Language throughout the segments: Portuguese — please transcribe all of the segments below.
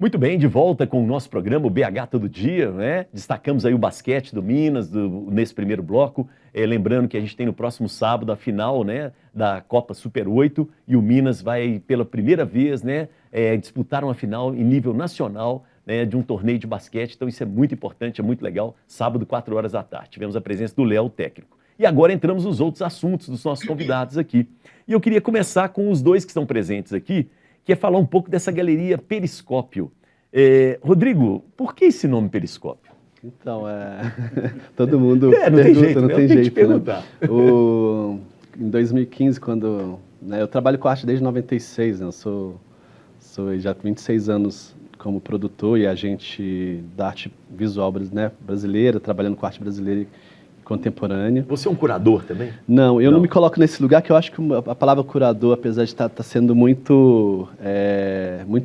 Muito bem, de volta com o nosso programa, o BH Todo Dia, né? Destacamos aí o basquete do Minas nesse primeiro bloco. Lembrando que a gente tem no próximo sábado a final, né, da Copa Super 8 e o Minas vai pela primeira vez, né, disputar uma final em nível nacional, né, de um torneio de basquete. Então isso é muito importante, é muito legal. Sábado, 4 horas da tarde. Tivemos a presença do Léo, técnico. E agora entramos nos outros assuntos dos nossos convidados aqui. E eu queria começar com os dois que estão presentes aqui, que é falar um pouco dessa galeria Periscópio. Rodrigo, por que esse nome Periscópio? Então, todo mundo não pergunta, tem jeito, não né? tem Eu tenho que jeito, te perguntar. Em 2015, quando eu trabalho com arte desde 96, né? Eu sou já 26 anos como produtor e agente da arte visual, né, brasileira, trabalhando com arte brasileira contemporânea. Você é um curador também? Não, eu não me coloco nesse lugar, que eu acho que a palavra curador, apesar de estar sendo muito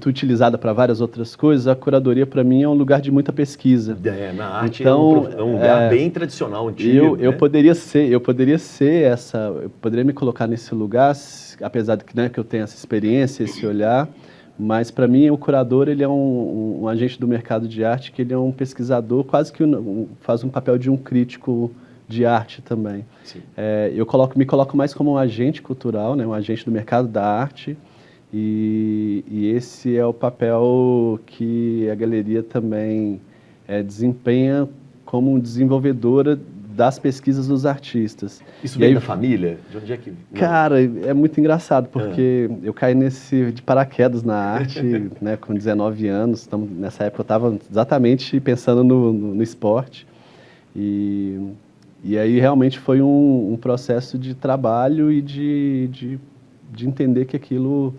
utilizada para várias outras coisas, a curadoria para mim é um lugar de muita pesquisa. Na arte então, é um lugar bem tradicional, antigo. Eu poderia me colocar nesse lugar, apesar de que eu tenha essa experiência, esse olhar. Mas, para mim, o curador ele é um agente do mercado de arte, que ele é um pesquisador, quase que faz um papel de um crítico de arte também. Eu me coloco mais como um agente cultural, né, um agente do mercado da arte, e esse é o papel que a galeria também desempenha como desenvolvedora das pesquisas dos artistas. Isso vem da família? De onde é que... Cara, é muito engraçado, porque eu caí de paraquedas na arte, né, com 19 anos. Então, nessa época eu estava exatamente pensando no esporte. E aí realmente foi um processo de trabalho e de entender que aquilo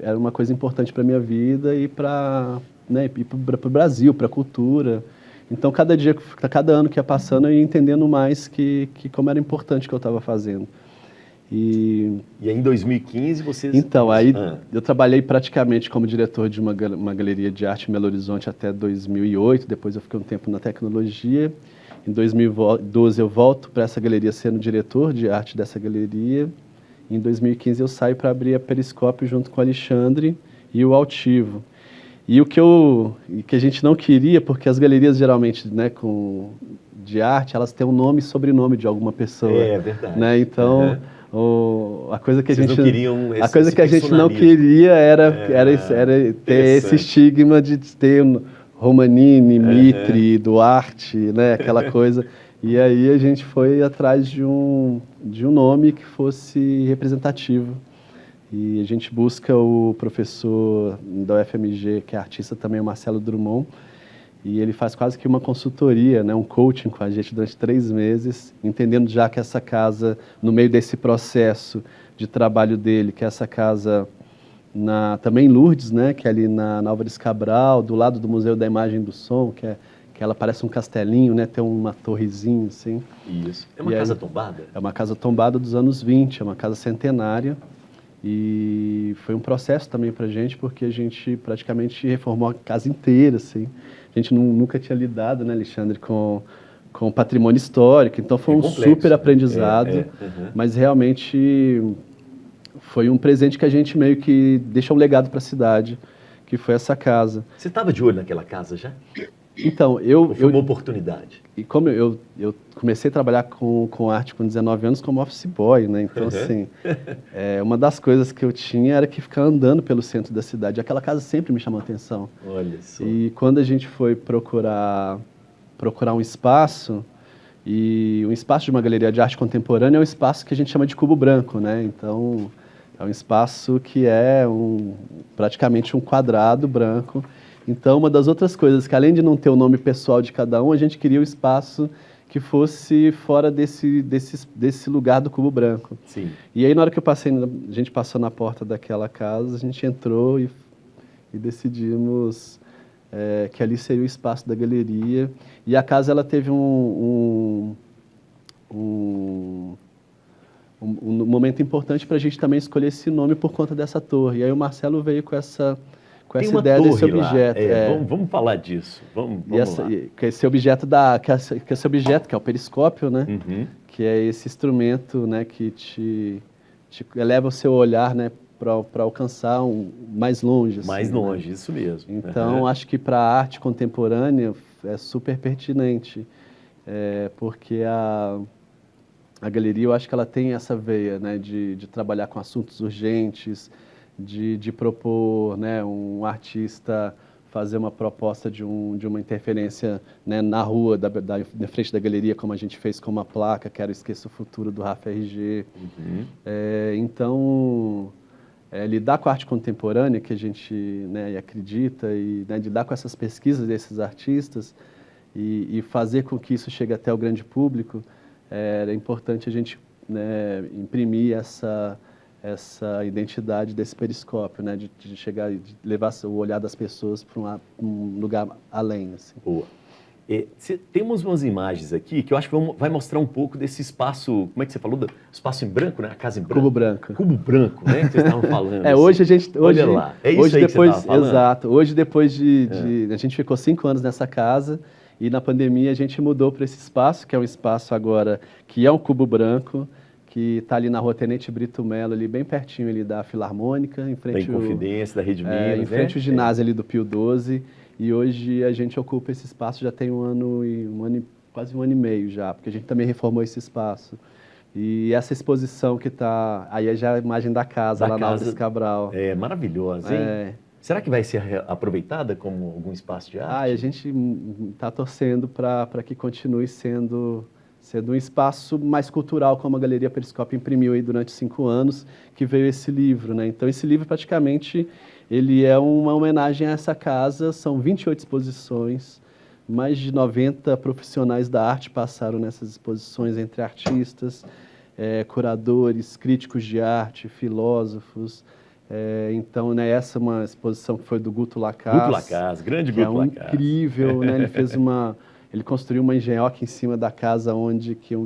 era uma coisa importante para a minha vida e para o Brasil, para a cultura. Então, cada ano que ia passando, eu ia entendendo mais que como era importante o que eu estava fazendo. E aí, em 2015, vocês... Então, aí eu trabalhei praticamente como diretor de uma galeria de arte em Belo Horizonte até 2008. Depois eu fiquei um tempo na tecnologia. Em 2012 eu volto para essa galeria sendo diretor de arte dessa galeria. Em 2015 eu saio para abrir a Periscópio junto com o Alexandre e o Altivo. E o que a gente não queria, porque as galerias geralmente, né, de arte, elas têm um nome e sobrenome de alguma pessoa. É verdade. Né? Então, a coisa que Vocês a gente não queriam a coisa que a gente não queria era ter esse estigma de ter Romanini, Mitre, Duarte, né, aquela coisa. E aí a gente foi atrás de um nome que fosse representativo. E a gente busca o professor da UFMG, que é artista também, o Marcelo Drummond, e ele faz quase que uma consultoria, né, um coaching com a gente durante 3 meses, entendendo já que essa casa, no meio desse processo de trabalho dele, que é essa casa também em Lourdes, né, que é ali na Álvares Cabral, do lado do Museu da Imagem e do Som, que ela parece um castelinho, né, tem uma torrezinha assim. Isso. É uma casa tombada? É uma casa tombada dos anos 20, é uma casa centenária. E foi um processo também para a gente, porque a gente praticamente reformou a casa inteira, assim. A gente nunca tinha lidado, né, Alexandre, com patrimônio histórico, então foi complexo, super aprendizado, mas realmente foi um presente que a gente meio que deixa um legado para a cidade, que foi essa casa. Você estava de olho naquela casa já? Então, foi uma oportunidade. E como eu comecei a trabalhar com arte com 19 anos como office boy, né? Então, assim, uma das coisas que eu tinha era que ficar andando pelo centro da cidade. Aquela casa sempre me chamou a atenção. Olha só. E quando a gente foi procurar um espaço, e um espaço de uma galeria de arte contemporânea é um espaço que a gente chama de cubo branco, né? Então, é um espaço que é praticamente um quadrado branco. Então, uma das outras coisas, que além de não ter o nome pessoal de cada um, a gente queria um espaço que fosse fora desse lugar do cubo branco. Sim. E aí, na hora que a gente passou na porta daquela casa, a gente entrou e decidimos que ali seria o espaço da galeria. E a casa, ela teve um momento importante para a gente também escolher esse nome por conta dessa torre. E aí o Marcelo veio com essa ideia desse objeto. Vamos falar disso. Vamos lá. Esse objeto que é o periscópio, né? Que é esse instrumento, né, que te eleva o seu olhar, né, para alcançar mais longe. Assim, mais longe, né? Isso mesmo. Então, acho que para a arte contemporânea é super pertinente, porque a galeria, eu acho que ela tem essa veia, né, de trabalhar com assuntos urgentes, de propor, né, um artista fazer uma proposta de uma interferência, né, na rua, na frente da galeria, como a gente fez com uma placa, que era o Esqueça o Futuro, do Rafa RG. Então, lidar com a arte contemporânea, que a gente, né, acredita, e, né, lidar com essas pesquisas desses artistas e fazer com que isso chegue até o grande público, é importante a gente, né, imprimir essa identidade desse periscópio, né, de chegar e de levar o olhar das pessoas para um lugar além. Assim. Boa. Temos umas imagens aqui que eu acho que vai mostrar um pouco desse espaço, como é que você falou? Espaço em branco, né? A casa em branco. Cubo branco. Cubo branco, né? Que vocês estavam falando. Hoje a gente... Olha lá, é isso hoje aí depois, que você estava falando? Exato. Hoje, depois a gente ficou 5 anos nessa casa e na pandemia a gente mudou para esse espaço, que é um espaço agora que é um cubo branco, que está ali na rua Tenente Brito Mello, ali bem pertinho ali da Filarmônica, em frente da Inconfidência, da Rede Minas, em frente ao ginásio ali do Pio XII, e hoje a gente ocupa esse espaço já tem quase um ano e meio já, porque a gente também reformou esse espaço. E essa exposição que está, aí é já a imagem da casa, lá na Alves Cabral. É maravilhosa, hein? Será que vai ser aproveitada como algum espaço de arte? A gente está torcendo para que continue sendo um espaço mais cultural, como a Galeria Periscópio imprimiu aí durante 5 anos, que veio esse livro, né? Então, esse livro, praticamente, ele é uma homenagem a essa casa, são 28 exposições, mais de 90 profissionais da arte passaram nessas exposições, entre artistas, curadores, críticos de arte, filósofos. Então, né, essa é uma exposição que foi do Guto Lacaz. Guto Lacaz, grande Guto Lacaz. Incrível, né? Ele fez Ele construiu uma engenhoca em cima da casa onde tinha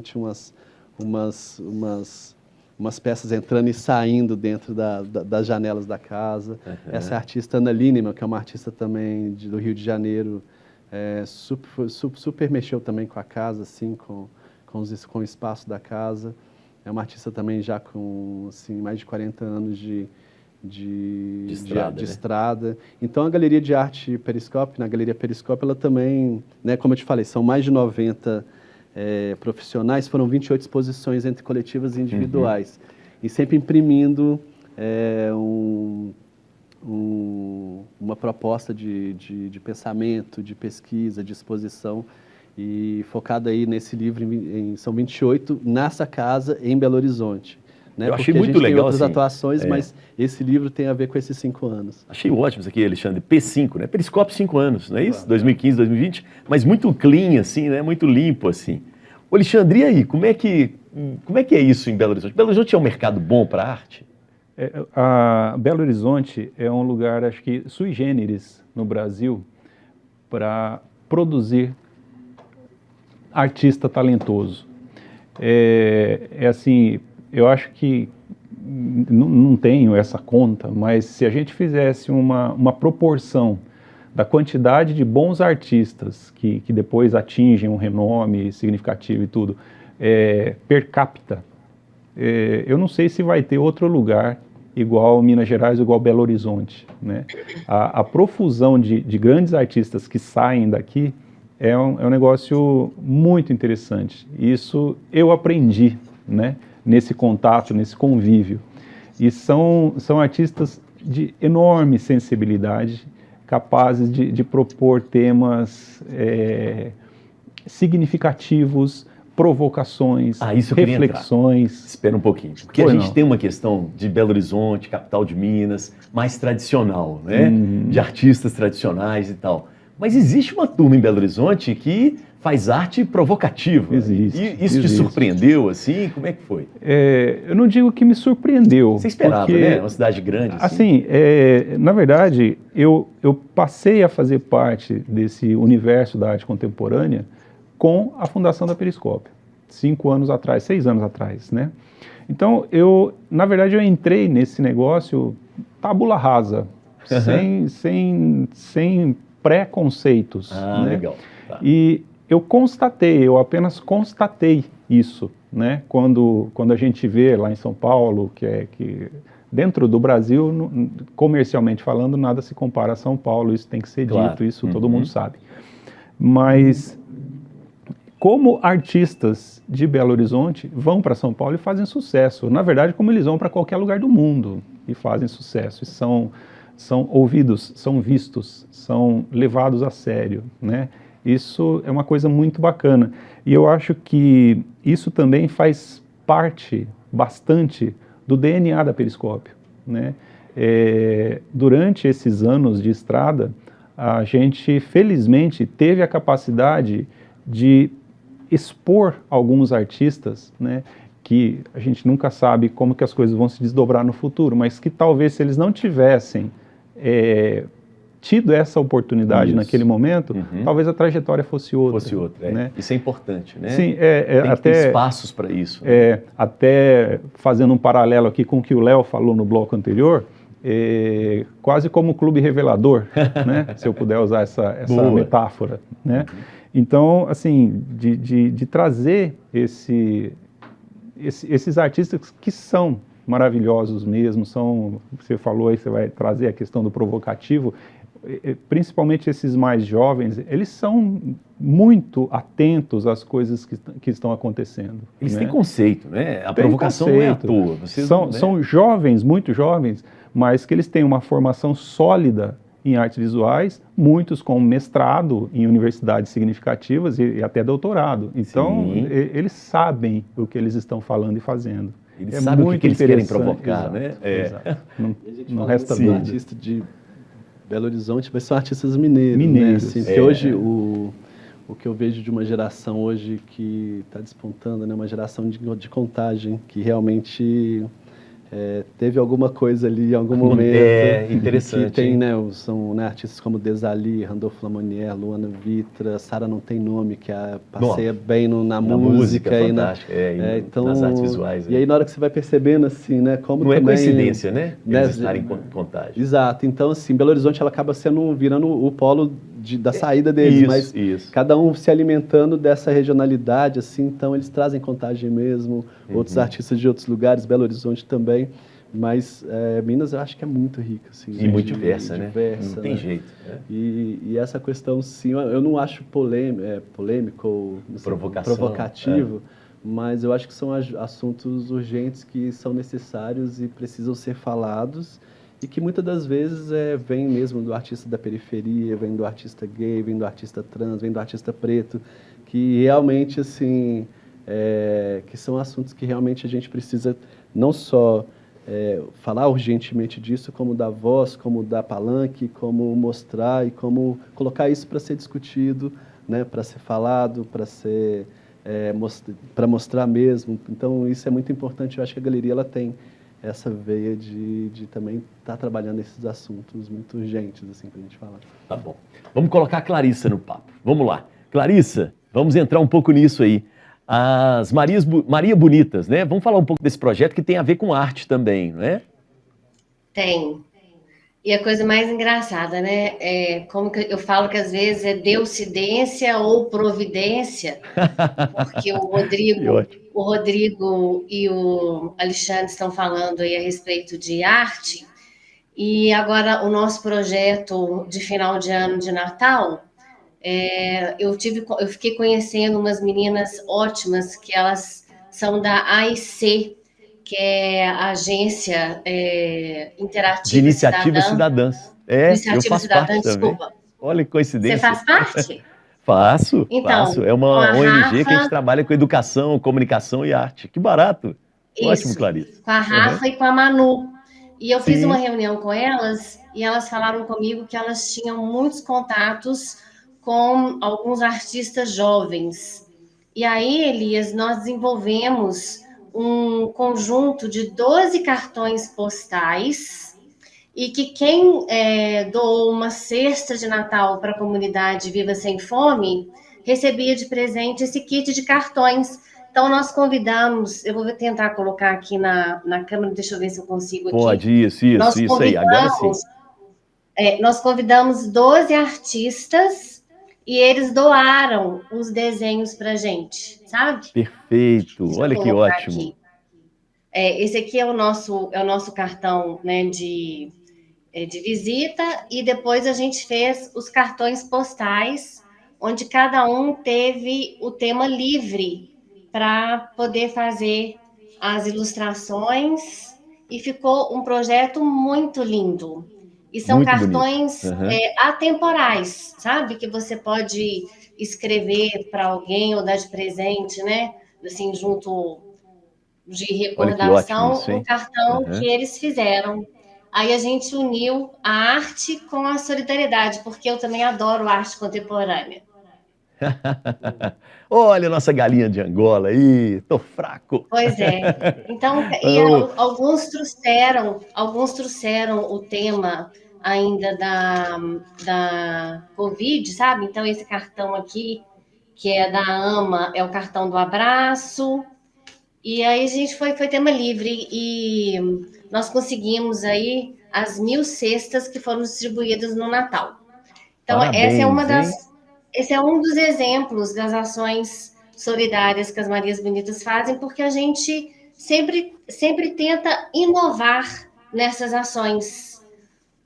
umas peças entrando e saindo dentro das janelas da casa. Essa é a artista Ana Lineman, que é uma artista também do Rio de Janeiro, super mexeu também com a casa, assim, com o espaço da casa. É uma artista também já com assim, mais de 40 anos de estrada. Então, a Galeria de Arte Periscópio, na Galeria Periscópio, ela também, né, como eu te falei, são mais de 90 profissionais, foram 28 exposições entre coletivas e individuais. E sempre imprimindo uma proposta de pensamento, de pesquisa, de exposição, e focada aí nesse livro, são 28, nessa casa, em Belo Horizonte. Né? Eu achei muito muito legal. Tem outras assim, atuações, mas esse livro tem a ver com esses 5 anos. Achei ótimo isso aqui, Alexandre. P5, né? Periscópio 5 anos, não é isso? 2015, 2020, mas muito clean, assim, né? Muito limpo, assim. Ô, Alexandre, e aí? Como é que é isso em Belo Horizonte? Belo Horizonte é um mercado bom para arte? Belo Horizonte é um lugar, acho que sui generis no Brasil, para produzir artista talentoso. Assim, eu acho que não tenho essa conta, mas se a gente fizesse uma proporção da quantidade de bons artistas que depois atingem um renome significativo e tudo, per capita, eu não sei se vai ter outro lugar igual Minas Gerais, igual Belo Horizonte, né? A profusão de grandes artistas que saem daqui é um negócio muito interessante. Isso eu aprendi, né? Nesse contato, nesse convívio. E são artistas de enorme sensibilidade, capazes de propor temas significativos, provocações, reflexões. Espera um pouquinho, porque a gente tem uma questão de Belo Horizonte, capital de Minas, mais tradicional, né? De artistas tradicionais e tal. Mas existe uma turma em Belo Horizonte que faz arte provocativa. Existe. E isso te surpreendeu, assim? Como é que foi? Eu não digo que me surpreendeu. Você esperava, porque, né? Uma cidade grande. Assim, na verdade, eu passei a fazer parte desse universo da arte contemporânea com a fundação da Periscópio, 5 anos atrás, 6 anos atrás, né? Então, na verdade, eu entrei nesse negócio tabula rasa, sem preconceitos. Né? Legal. Tá. E eu apenas constatei isso, né? Quando a gente vê lá em São Paulo, que dentro do Brasil, comercialmente falando, nada se compara a São Paulo, isso tem que ser dito, isso todo mundo sabe. Mas como artistas de Belo Horizonte vão para São Paulo e fazem sucesso, na verdade, como eles vão para qualquer lugar do mundo e fazem sucesso, e são ouvidos, são vistos, são levados a sério, né? Isso é uma coisa muito bacana. E eu acho que isso também faz parte bastante do DNA da Periscópio, né? Durante esses anos de estrada, a gente, felizmente, teve a capacidade de expor alguns artistas, né, que a gente nunca sabe como que as coisas vão se desdobrar no futuro, mas que talvez se eles não tivessem tido essa oportunidade naquele momento, talvez a trajetória fosse outra. Né? Isso é importante, né? Sim, tem que ter espaços para isso. Né? Até fazendo um paralelo aqui com o que o Léo falou no bloco anterior, quase como um clube revelador, né? Se eu puder usar essa metáfora, né? Então, assim, de trazer esses artistas que são maravilhosos mesmo, você falou aí, você vai trazer a questão do provocativo, principalmente esses mais jovens, eles são muito atentos às coisas que estão acontecendo. Eles né? têm conceito, né? A provocação não é à toa. São jovens, muito jovens, mas que eles têm uma formação sólida em artes visuais, muitos com mestrado em universidades significativas e até doutorado. Então, eles sabem o que eles estão falando e fazendo. Eles sabem o que eles querem provocar, né? Exato. Não resta dúvida. Artista de Belo Horizonte, mas são artistas mineiros. Né? Assim, porque hoje o que eu vejo de uma geração hoje que está despontando, né? Uma geração de Contagem, que realmente teve alguma coisa ali em algum momento. Interessante. Que tem, né, são artistas como Desali, Randolph Lamonier, Luana Vitra, Sara Não Tem Nome, que passeia bem na música e nas artes visuais. E aí na hora que você vai percebendo assim, né, como não também, é coincidência, né? Eles estarem em Contagem. Exato. Então assim, Belo Horizonte ela acaba virando o polo da saída deles, mas cada um se alimentando dessa regionalidade, assim, então eles trazem Contagem mesmo, outros artistas de outros lugares, Belo Horizonte também, mas Minas eu acho que é muito rica, assim. E muito diversa, né? Não tem jeito. Né? E essa questão, sim, eu não acho polêmico ou provocativo, mas eu acho que são assuntos urgentes que são necessários e precisam ser falados, e que muitas das vezes vem mesmo do artista da periferia, vem do artista gay, vem do artista trans, vem do artista preto, que realmente, assim, que são assuntos que realmente a gente precisa não só falar urgentemente disso, como dar voz, como dar palanque, como mostrar e como colocar isso para ser discutido, né, para ser falado, para mostrar mesmo. Então, isso é muito importante. Eu acho que a galeria ela tem essa veia de também estar trabalhando esses assuntos muito urgentes, assim, para a gente falar. Tá bom. Vamos colocar a Clarissa no papo. Vamos lá. Clarissa, vamos entrar um pouco nisso aí. As Maria Bonitas, né? Vamos falar um pouco desse projeto que tem a ver com arte também, não é? Tem. E a coisa mais engraçada, né? Como que eu falo que às vezes é deucidência ou providência, porque o Rodrigo e o Alexandre estão falando aí a respeito de arte, e agora o nosso projeto de final de ano de Natal, eu fiquei conhecendo umas meninas ótimas, que elas são da AIC, que é a Agência Interativa de Iniciativas Cidadãs. Iniciativa eu faço Cidadã, parte desculpa. Também. Olha que coincidência. Você faz parte? Faço. É uma ONG que a gente trabalha com educação, comunicação e arte. Que barato. Isso, ótimo, Clarissa. Com a Rafa e com a Manu. E eu fiz uma reunião com elas e elas falaram comigo que elas tinham muitos contatos com alguns artistas jovens. E aí, Elias, nós desenvolvemos um conjunto de 12 cartões postais e que quem doou uma cesta de Natal para a comunidade Viva Sem Fome recebia de presente esse kit de cartões. Então, nós convidamos, eu vou tentar colocar aqui na câmera, deixa eu ver se eu consigo aqui. Pode, isso aí, agora sim. Nós convidamos 12 artistas e eles doaram os desenhos para a gente, sabe? Perfeito, olha que ótimo. esse aqui é o nosso cartão, né, de visita, e depois a gente fez os cartões postais, onde cada um teve o tema livre para poder fazer as ilustrações, e ficou um projeto muito lindo. E são Muito bonito. cartões atemporais, sabe? Que você pode escrever para alguém ou dar de presente, né? Assim, junto de Olha que ótimo recordação, isso, um hein? cartão que eles fizeram. Aí a gente uniu a arte com a solidariedade, porque eu também adoro arte contemporânea. Olha a nossa galinha de Angola aí, tô fraco. Pois é. Então, e Oh, alguns trouxeram o tema ainda da Covid, sabe? Então, esse cartão aqui, que é da AMA, é o cartão do abraço. E aí a gente foi tema livre, e nós conseguimos aí as 1.000 cestas que foram distribuídas no Natal. Então, parabéns, hein? esse é um dos exemplos das ações solidárias que as Marias Bonitas fazem, porque a gente sempre tenta inovar nessas ações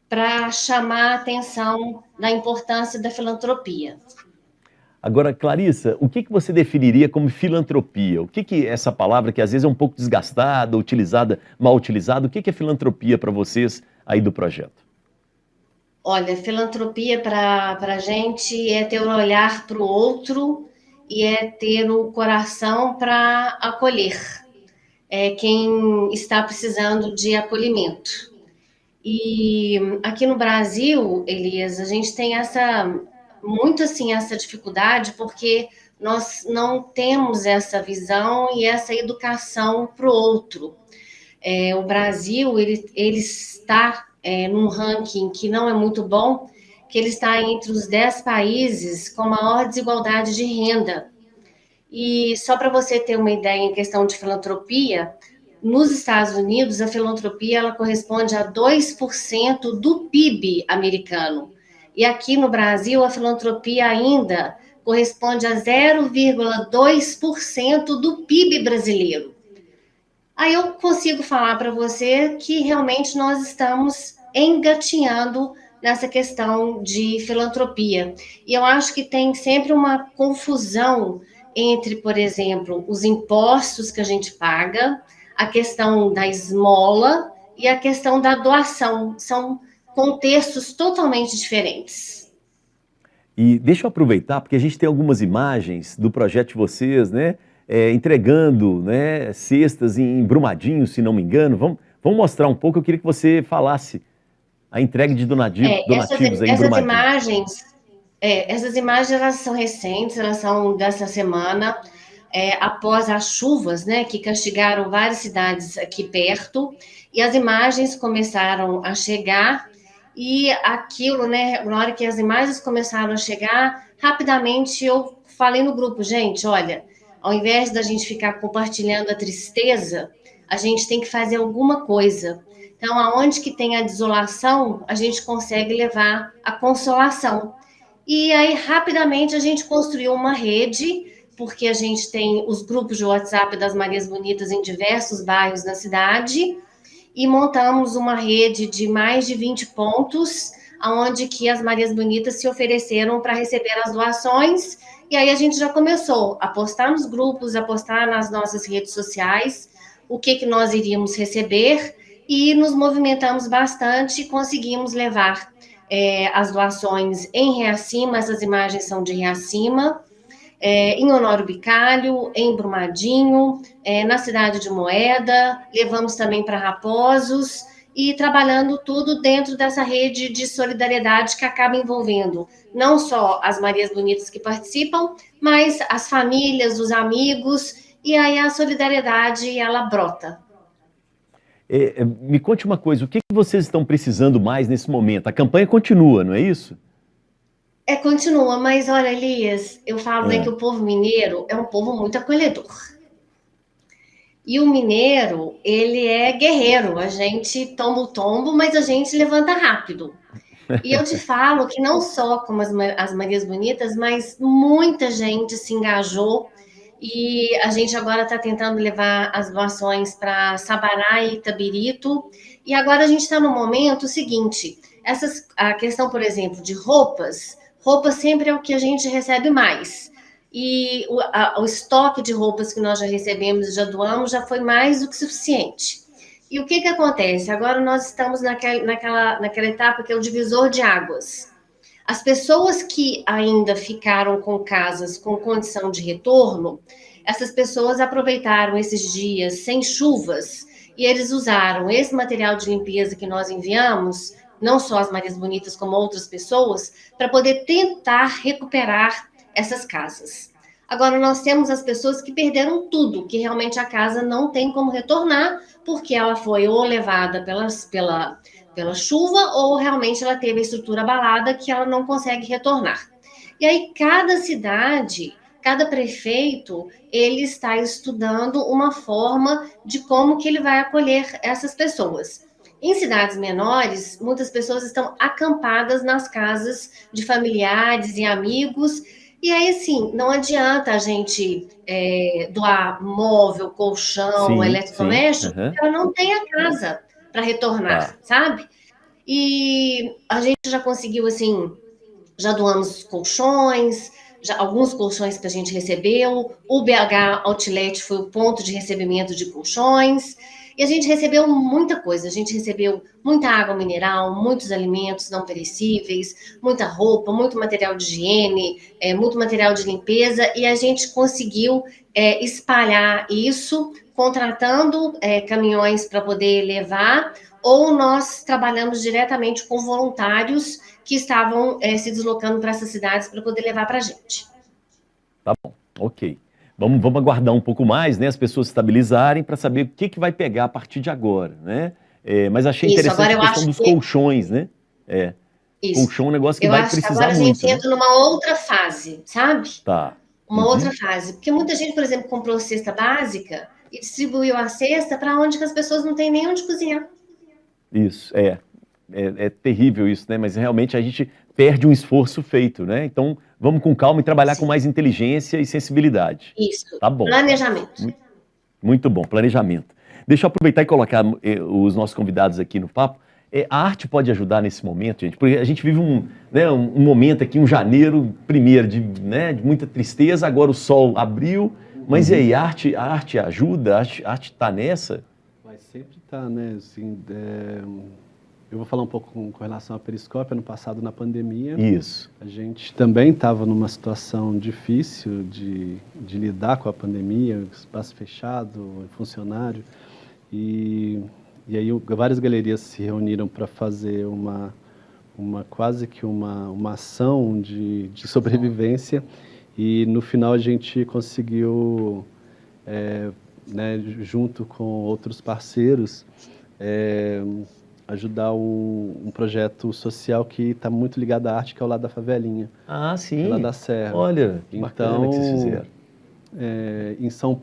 para chamar a atenção da importância da filantropia. Agora, Clarissa, o que você definiria como filantropia? O que essa palavra que às vezes é um pouco desgastada, utilizada, mal utilizada, o que é filantropia para vocês aí do projeto? Olha, filantropia para a gente é ter um olhar para o outro e é ter o coração para acolher quem está precisando de acolhimento. E aqui no Brasil, Elias, a gente tem muito assim essa dificuldade, porque nós não temos essa visão e essa educação para o outro. O Brasil ele está num ranking que não é muito bom, que ele está entre os 10 países com maior desigualdade de renda. E só para você ter uma ideia em questão de filantropia, nos Estados Unidos, a filantropia ela corresponde a 2% do PIB americano. E aqui no Brasil, a filantropia ainda corresponde a 0,2% do PIB brasileiro. Aí eu consigo falar para você que realmente nós estamos engatinhando nessa questão de filantropia. E eu acho que tem sempre uma confusão entre, por exemplo, os impostos que a gente paga, a questão da esmola e a questão da doação. São contextos totalmente diferentes. E deixa eu aproveitar, porque a gente tem algumas imagens do projeto de vocês, né? Entregando, né, cestas em Brumadinho, se não me engano. Vamos mostrar um pouco. Eu queria que você falasse a entrega de donativos aí em Brumadinho. Essas imagens elas são recentes, elas são dessa semana, após as chuvas, né, que castigaram várias cidades aqui perto, e as imagens começaram a chegar, e aquilo, né, na hora que as imagens começaram a chegar, rapidamente eu falei no grupo, gente, olha, ao invés da gente ficar compartilhando a tristeza, a gente tem que fazer alguma coisa. Então, aonde que tem a desolação, a gente consegue levar a consolação. E aí, rapidamente, a gente construiu uma rede, porque a gente tem os grupos de WhatsApp das Marias Bonitas em diversos bairros da cidade, e montamos uma rede de mais de 20 pontos, onde que as Marias Bonitas se ofereceram para receber as doações, e aí a gente já começou a postar nos grupos, a postar nas nossas redes sociais o que nós iríamos receber, e nos movimentamos bastante e conseguimos levar as doações em Reacima, essas imagens são de Reacima, em Honório Bicalho, em Brumadinho, na cidade de Moeda, levamos também para Raposos, e trabalhando tudo dentro dessa rede de solidariedade que acaba envolvendo não só as Marias Bonitas que participam, mas as famílias, os amigos, e aí a solidariedade ela brota. Me conte uma coisa, o que vocês estão precisando mais nesse momento? A campanha continua, não é isso? Continua, mas olha, Elias, eu falo né, que o povo mineiro é um povo muito acolhedor. E o mineiro, ele é guerreiro, a gente toma o tombo, mas a gente levanta rápido. E eu te falo que não só como as Marias Bonitas, mas muita gente se engajou E a gente agora está tentando levar as doações para Sabará e Itabirito. E agora a gente está no momento seguinte, a questão, por exemplo, de roupas sempre é o que a gente recebe mais. E o estoque de roupas que nós já recebemos e já doamos já foi mais do que suficiente. E o que acontece? Agora nós estamos naquela etapa que é o divisor de águas. As pessoas que ainda ficaram com casas com condição de retorno, essas pessoas aproveitaram esses dias sem chuvas e eles usaram esse material de limpeza que nós enviamos, não só as Marias Bonitas, como outras pessoas, para poder tentar recuperar essas casas. Agora, nós temos as pessoas que perderam tudo, que realmente a casa não tem como retornar, porque ela foi ou levada pela chuva, ou realmente ela teve a estrutura abalada que ela não consegue retornar. E aí, cada cidade, cada prefeito, ele está estudando uma forma de como que ele vai acolher essas pessoas. Em cidades menores, muitas pessoas estão acampadas nas casas de familiares e amigos. E aí, assim, não adianta a gente doar móvel, colchão, eletrodoméstico, porque ela não tem a casa para retornar, sabe? E a gente já conseguiu, assim, já doamos colchões, alguns colchões que a gente recebeu, o BH Outlet foi o ponto de recebimento de colchões, e a gente recebeu muita coisa, a gente recebeu muita água mineral, muitos alimentos não perecíveis, muita roupa, muito material de higiene, muito material de limpeza, e a gente conseguiu espalhar isso, contratando caminhões para poder levar, ou nós trabalhamos diretamente com voluntários que estavam se deslocando para essas cidades para poder levar para a gente. Tá bom, ok. Vamos aguardar um pouco mais, né? As pessoas se estabilizarem para saber o que vai pegar a partir de agora, né? Mas achei interessante a questão dos colchões, né? Isso. Colchão é um negócio que vai precisar muito. Agora a gente entra numa outra fase, sabe? Tá. Uma outra fase. Porque muita gente, por exemplo, comprou cesta básica e distribuiu a cesta para onde que as pessoas não têm nem onde cozinhar. Isso, é terrível isso, né? Mas realmente a gente perde um esforço feito, né? Então, vamos com calma e trabalhar com mais inteligência e sensibilidade. Isso. Tá bom. Planejamento. Muito bom, planejamento. Deixa eu aproveitar e colocar os nossos convidados aqui no papo. A arte pode ajudar nesse momento, gente, porque a gente vive um momento aqui, um janeiro, primeiro, de muita tristeza, agora o sol abriu, mas e aí, a arte ajuda? A arte está nessa? Vai sempre estar, né? Assim, eu vou falar um pouco com relação à Periscópio. Ano passado, na pandemia, isso, a gente também estava numa situação difícil de lidar com a pandemia, espaço fechado, funcionário, e aí várias galerias se reuniram para fazer quase que uma ação de sobrevivência, e no final a gente conseguiu, junto com outros parceiros, ajudar um projeto social que está muito ligado à arte, que é o Lado da Favelinha. Ah, sim. Lá da Serra. Olha, que bacana que vocês fizeram.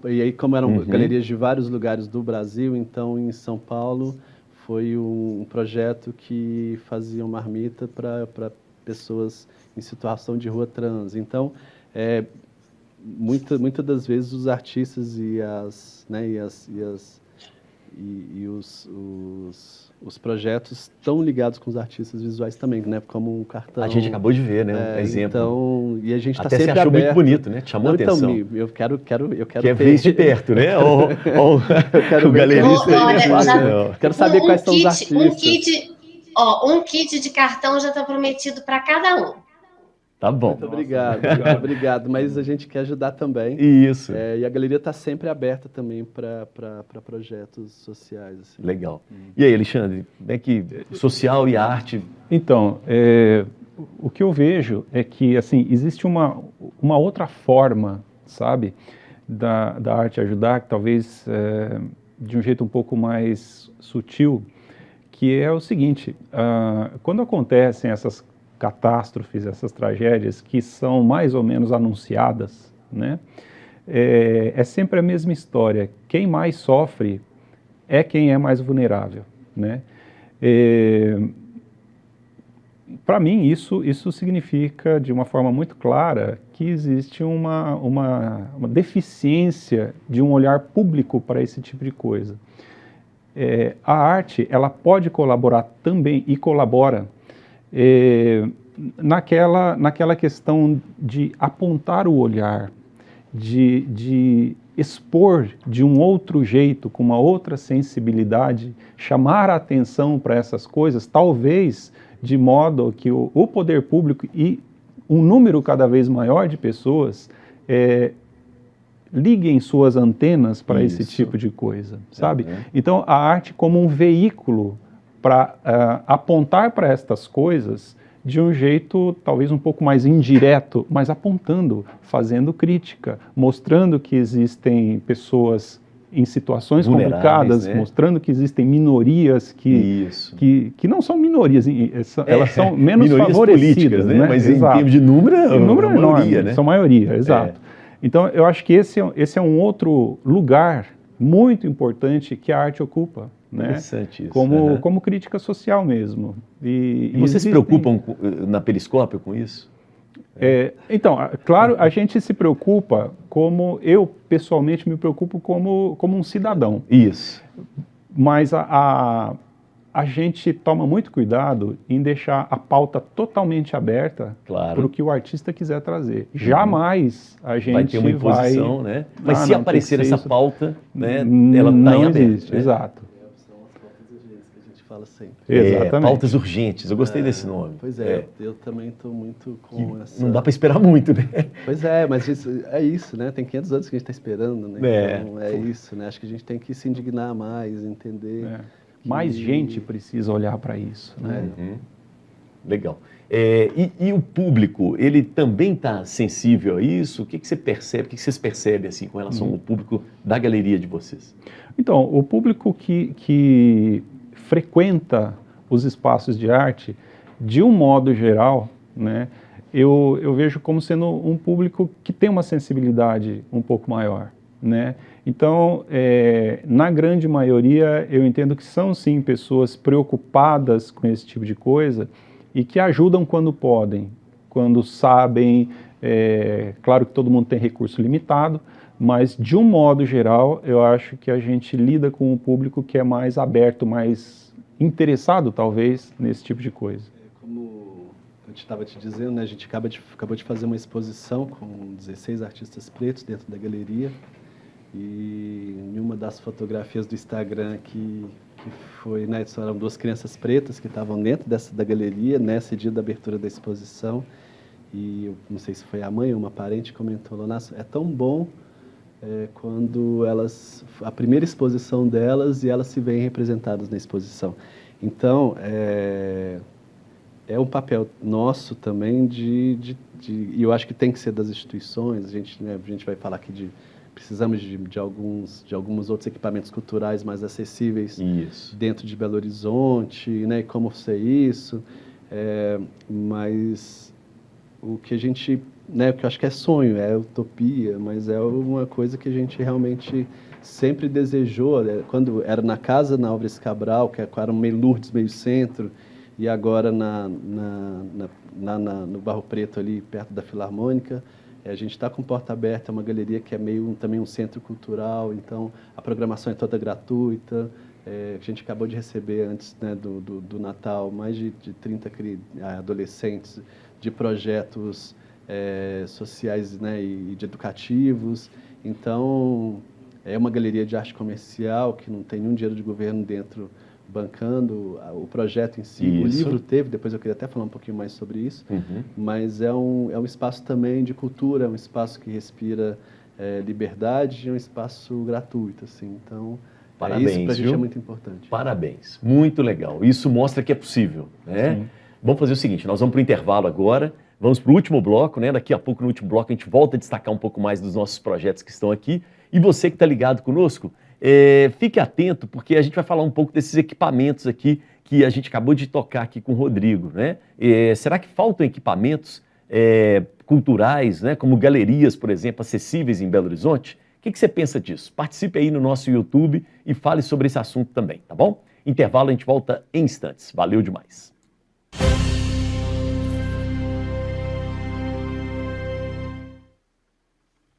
E aí, como eram galerias de vários lugares do Brasil, então em São Paulo foi um projeto que fazia uma marmita para pessoas em situação de rua trans. Então, muitas das vezes os artistas e os projetos estão ligados com os artistas visuais também, né? Como um cartão. A gente acabou de ver, né? Um exemplo. Então, e a gente está Até sempre você achou aberto. muito bonito, né? Te chamou a atenção. Então, eu quero Quer ver isso de perto, né? Eu quero o galerista quero saber quais são os artistas. Um kit de cartão já está prometido para cada um. Tá bom. Muito obrigado, obrigado. Mas a gente quer ajudar também. Isso. E a galeria está sempre aberta também para projetos sociais. Assim. Legal. E aí, Alexandre, como é que social e arte... Então, o que eu vejo é que, assim, existe uma outra forma, sabe, da arte ajudar, que talvez de um jeito um pouco mais sutil, que é o seguinte, quando acontecem essas catástrofes, essas tragédias que são mais ou menos anunciadas, né? É sempre a mesma história. Quem mais sofre é quem é mais vulnerável, né? para mim, isso significa, de uma forma muito clara, que existe uma deficiência de um olhar público para esse tipo de coisa. A arte, ela pode colaborar também, e colabora, naquela questão de apontar o olhar, de expor de um outro jeito, com uma outra sensibilidade, chamar a atenção para essas coisas, talvez de modo que o poder público e um número cada vez maior de pessoas liguem suas antenas para esse tipo de coisa, sabe? Então, a arte como um veículo para apontar para estas coisas de um jeito talvez um pouco mais indireto, mas apontando, fazendo crítica, mostrando que existem pessoas em situações complicadas, né? Mostrando que existem minorias que não são minorias, elas são menos favorecidas, né? Mas em termos de número, o número é maioria, enorme, né? São maioria, exato. Então, eu acho que esse é um outro lugar muito importante que a arte ocupa, né? Interessante isso. Como crítica social mesmo. E vocês se preocupam na Periscópio com isso? Então, claro, a gente se preocupa como, eu pessoalmente me preocupo como um cidadão. Isso. Mas a gente toma muito cuidado em deixar a pauta totalmente aberta para o que o artista quiser trazer. Jamais a gente vai ter uma imposição, né? Mas se aparecer essa pauta, né, ela está em aberto. Existe, né? Exato. Fala sempre. Exatamente. Pautas urgentes, eu gostei desse nome. Pois é, eu também estou muito com essa... Não dá para esperar muito, né? Pois é, mas é isso, né? Tem 500 anos que a gente está esperando, né? Então é isso, né? Acho que a gente tem que se indignar mais, entender... Mais gente precisa olhar para isso, né? Legal. E o público, ele também está sensível a isso? O que você percebe, o que vocês percebem assim, com relação ao público da galeria de vocês? Então, o público que frequenta os espaços de arte, de um modo geral, né, eu vejo como sendo um público que tem uma sensibilidade um pouco maior, né? Então, na grande maioria, eu entendo que são sim pessoas preocupadas com esse tipo de coisa e que ajudam quando podem, quando sabem, claro que todo mundo tem recurso limitado, mas de um modo geral, eu acho que a gente lida com um público que é mais aberto, mais interessado, talvez, nesse tipo de coisa. Como eu estava te dizendo, né, a gente acabou de fazer uma exposição com 16 artistas pretos dentro da galeria, e em uma das fotografias do Instagram que foi, né, eram 2 crianças pretas que estavam dentro da galeria, nesse dia da abertura da exposição, e eu não sei se foi a mãe ou uma parente comentou lá, nossa, é tão bom quando a primeira exposição delas e elas se veem representadas na exposição. Então, é um papel nosso também e eu acho que tem que ser das instituições, a gente vai falar aqui precisamos de alguns outros equipamentos culturais mais acessíveis dentro de Belo Horizonte, né, e como ser isso, mas o que a gente... Né, o que eu acho que é sonho, é utopia, mas é uma coisa que a gente realmente sempre desejou, né? Quando era na casa, na Álvares Cabral, que era meio Lourdes, meio centro, e agora no Barro Preto, ali perto da Filarmônica, a gente está com porta aberta, é uma galeria que é também um centro cultural, então a programação é toda gratuita. A gente acabou de receber, antes, né, do Natal, mais de 30 adolescentes de projetos sociais, né, e de educativos. Então, é uma galeria de arte comercial que não tem nenhum dinheiro de governo dentro bancando o projeto em si. Isso. O livro teve, depois eu queria até falar um pouquinho mais sobre isso, mas é um espaço também de cultura, é um espaço que respira liberdade, é um espaço gratuito, assim. Então, parabéns, isso para a gente é muito importante. Parabéns, muito legal. Isso mostra que é possível, né? Sim. Vamos fazer o seguinte, nós vamos para o intervalo agora. Vamos para o último bloco, né? Daqui a pouco, no último bloco, a gente volta a destacar um pouco mais dos nossos projetos que estão aqui. E você que está ligado conosco, fique atento, porque a gente vai falar um pouco desses equipamentos aqui que a gente acabou de tocar aqui com o Rodrigo, né? Será que faltam equipamentos culturais, né? Como galerias, por exemplo, acessíveis em Belo Horizonte? O que você pensa disso? Participe aí no nosso YouTube e fale sobre esse assunto também, tá bom? Intervalo, a gente volta em instantes. Valeu demais.